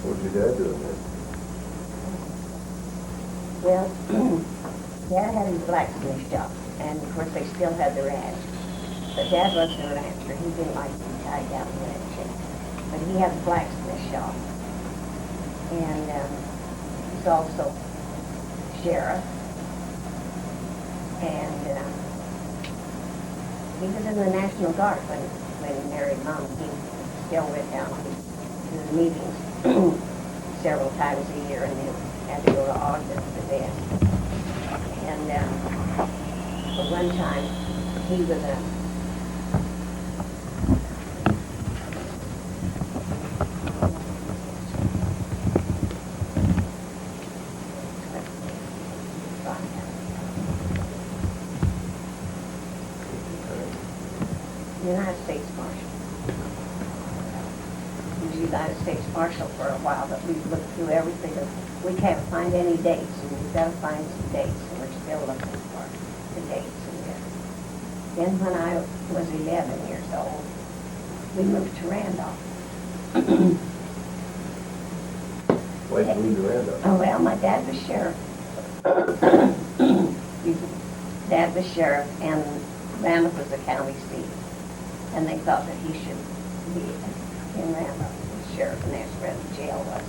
What's your dad doing then? Well, Dad had his blacksmith shop, and of course they still had the ranch. But Dad wasn't a rancher. He didn't like to be tied down to ranching. But he had a blacksmith shop. And he's also sheriff. And he was in the National Guard when he married Mom. He still went down to the meetings several times a year, and they had to go to Ogden for that. And but one time he was United States Marshal. He was United States Marshal for a while, but we've looked through everything. We can't find any dates, and we've got to find some dates, and we're still looking for the dates. And then when I was 11 years old, we moved to Randolph. Why'd you move to Randolph? Oh, well, my dad was sheriff. Excuse me. Dad was sheriff, and Randolph was the county seat. And they thought that he should be in Randolph as sheriff, and that's where the jail was.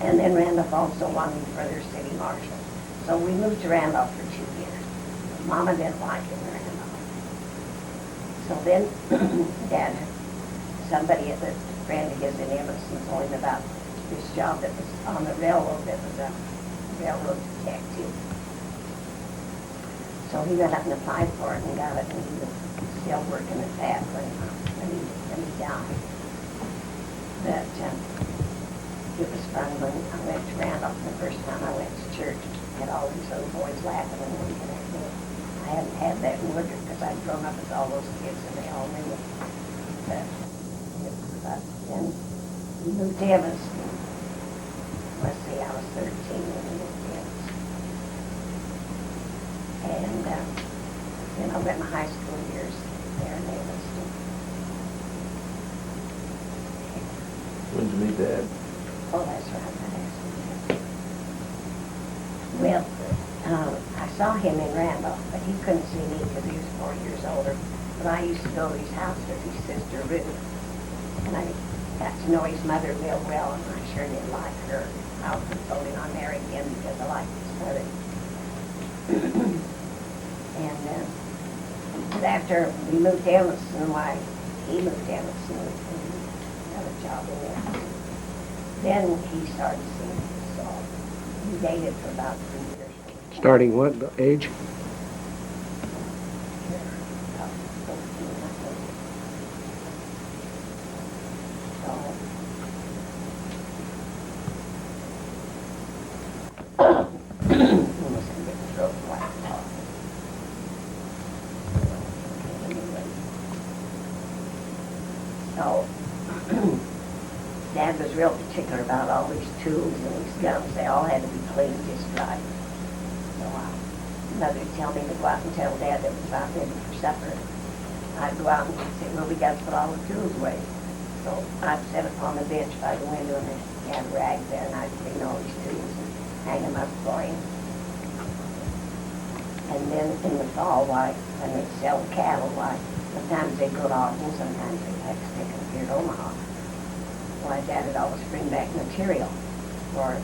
And then Randolph also wanted for their city marshal. So we moved to Randolph for 2 years. Mama didn't like it in Randolph. So then Dad, somebody at the friend of his in Evanston told him about this job that was on the railroad that was a railroad detective. So he went up and applied for it and got it, and he was still working at that when he died. But it was fun when I went to Randolph the first time I went to church. Had all these little boys laughing and winking at me. I hadn't had that in Woodruff because I'd grown up with all those kids and they all knew it. But then we moved to Evanston. Let's see, I was 13 when we moved to Evanston. And then I went my high school years there in Evanston. When did you meet Dad? Oh, that's right, I asked him that. Well, I saw him in Randolph, but he couldn't see me because he was 4 years older. But I used to go to his house with his sister Ruth, and I got to know his mother real well, and I sure did like her. I often told him I married him because I liked his mother. And but after we moved to Evanston, why he moved to Evanston and got a job in there. Then he started seeing me, so we dated for about 3 years. Starting what age? About 14, I think. Almost gonna get the throat whacked off. So, Dad was real particular about all these tools and these guns. They all had to be clean just right. So Mother would tell me to go out and tell Dad that it was about ready for supper. I'd go out and say, well, we got to put all the tools away. So I'd sit upon the bench by the window and they had rags there, and I'd clean all these tools and hang them up for him. And then in the fall, when they'd sell cattle, sometimes they'd go to Ogden, sometimes they'd have to stick them here to Omaha. Dad would always bring back material for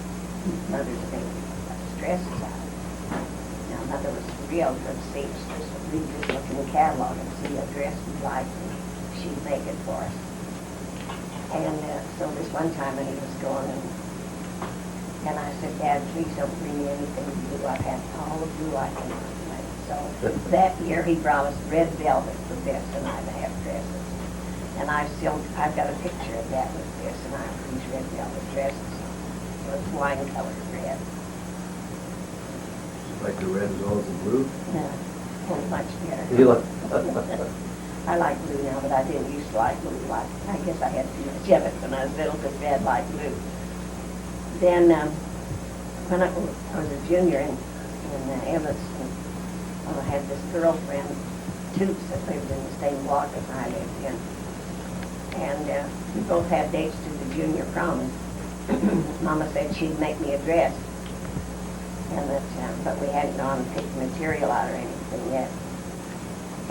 Mother to make dresses out of. Now, Mother was real good seamstress. We'd just look in the catalog and see a dress we liked, and she'd make it for us. And so this one time when he was gone, and I said, Dad, please don't bring me anything blue. I've had all the blue I can find. So that year he brought us red velvet for Bess and I to have dresses. And I've got a picture of that with Bess and I for these red velvet dresses. It was wine-colored red. Like the red as well as the blue? Yeah, much better. You like? I like blue now, but I didn't used to like blue. I guess I had too much of it when I was little because Dad liked blue. Then when I was a junior in Evanston, I had this girlfriend, Toots, that lived in the same block as I lived in. And we both had dates to the junior prom, Mama said she'd make me a dress. And that, but we hadn't gone and picked material out or anything yet.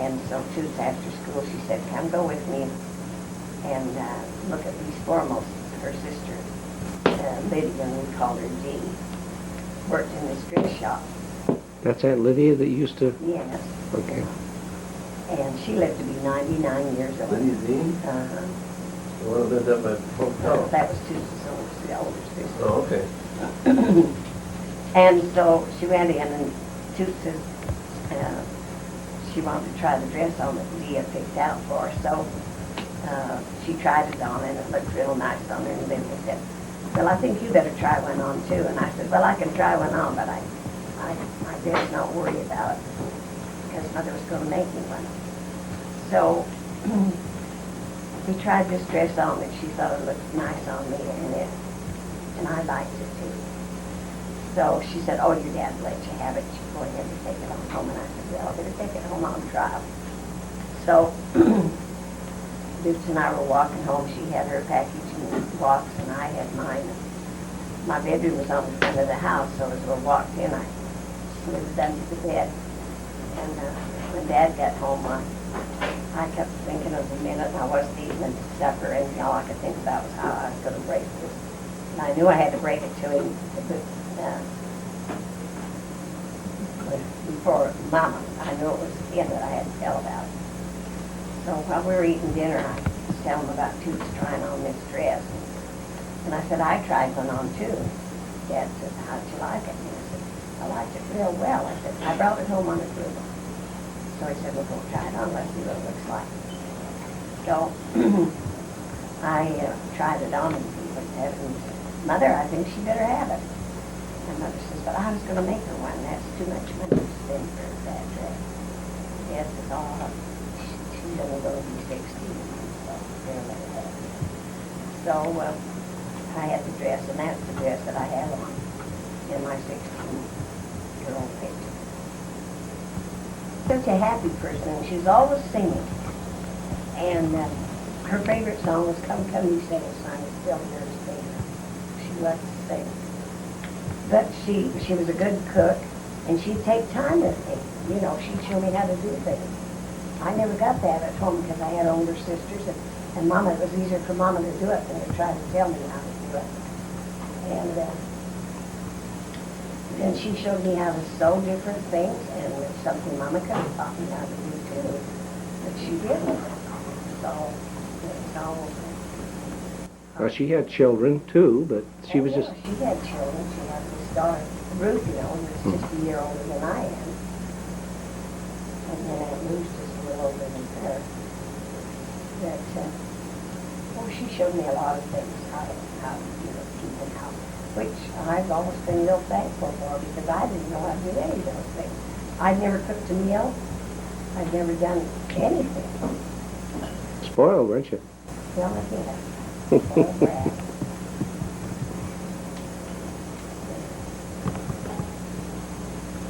And so Tuesday after school, she said, come go with me and look at these foremost. Her sister, Lydia, and we called her Dee, worked in this dress shop. That's Aunt Lydia that used to, Yes. okay. And she lived to be 99 years old. Lydia Dean? Uh-huh. The one that lived up at hometown? That was Tuesday's the older sister. Oh, okay. And so she went in and Toots says, she wanted to try the dress on that Leah picked out for her. So she tried it on and it looked real nice on her. And then they said, well, I think you better try one on too. And I said, well, I can try one on, but I better not worry about it because Mother was going to make me one. So we tried this dress on and she thought it looked nice on me and I liked it too. So she said, oh, your dad let you have it. Go ahead and take it on home. And I said, well, I better take it home on trial. So Boots and I were walking home. She had her package and box, and I had mine. My bedroom was on the front of the house, so as we walked in, I slipped under the bed. And when Dad got home, I kept thinking of the minute I wasn't eating supper, and all I could think about was how I was going to break this. And I knew I had to break it to him before Mama. I knew it was him that I had to tell about it. So while we were eating dinner, I was telling him about Toots trying on this dress. And I said, I tried one on too. Dad said, how'd you like it? And I said, I liked it real well. I said, I brought it home on a table. So he said, well, go try it on. Let's see what it looks like. So I tried it on and he looked at it and said, Mother, I think she better have it. And Mother says, but I was going to make her one. That's too much money to spend for that dress. Yes, it's all up. She's only going to be 16, so they'll let her have it. So I had the dress, and that's the dress that I have on in my 16-year-old picture. Such a happy person, and she was always singing. And her favorite song was Come, Come, You Sing a Song. It's still yours, baby. She loved to sing. But she was a good cook, and she'd take time with me. You know, she'd show me how to do things. I never got that at home because I had older sisters, and Mama, it was easier for Mama to do it than to try to tell me how to do it. And then she showed me how to sew different things, and it's something Mama could have taught me how to do too, but she didn't. So it's all. Well, she had children too, but she was just, She had children. She had this daughter, Ruth, you know, who was just a year older than I am. And then Aunt Ruth's just a little older than her. But, she showed me a lot of things, how to keep the house, which I've always been real thankful for because I didn't know how to do any of those things. I'd never cooked a meal. I'd never done anything. spoiled, weren't you? Well, I did. Oh, Brad.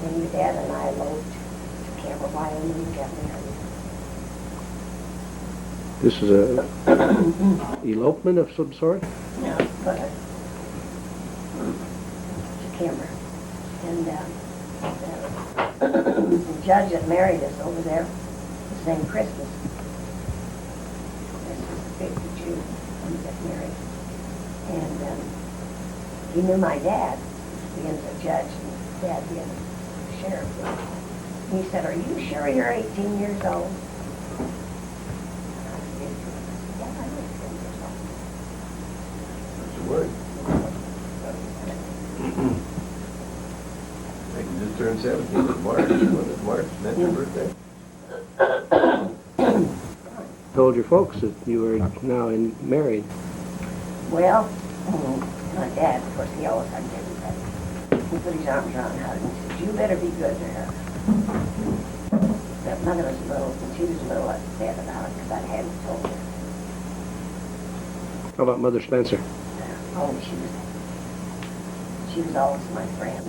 And your dad and I eloped to Campbell, Wyoming, and got married. This is a elopement of some sort? No, but to Kimber. And the judge that married us over there, his name Christmas. This was the 5th of June when we got married. And he knew my dad, being the judge, and Dad being the sheriff. And he said, are you sure you're 18 years old? That's the word. I think you just turned 17 in March. When is March? That's your birthday? Told your folks that you were now married. Well, my dad, of course, he always hugged everybody. He put his arms around her and he said, you better be good to her. But Mother was a little, and she was a little upset about it because I hadn't told her. How about Mother Spencer? Oh, she was always my friend.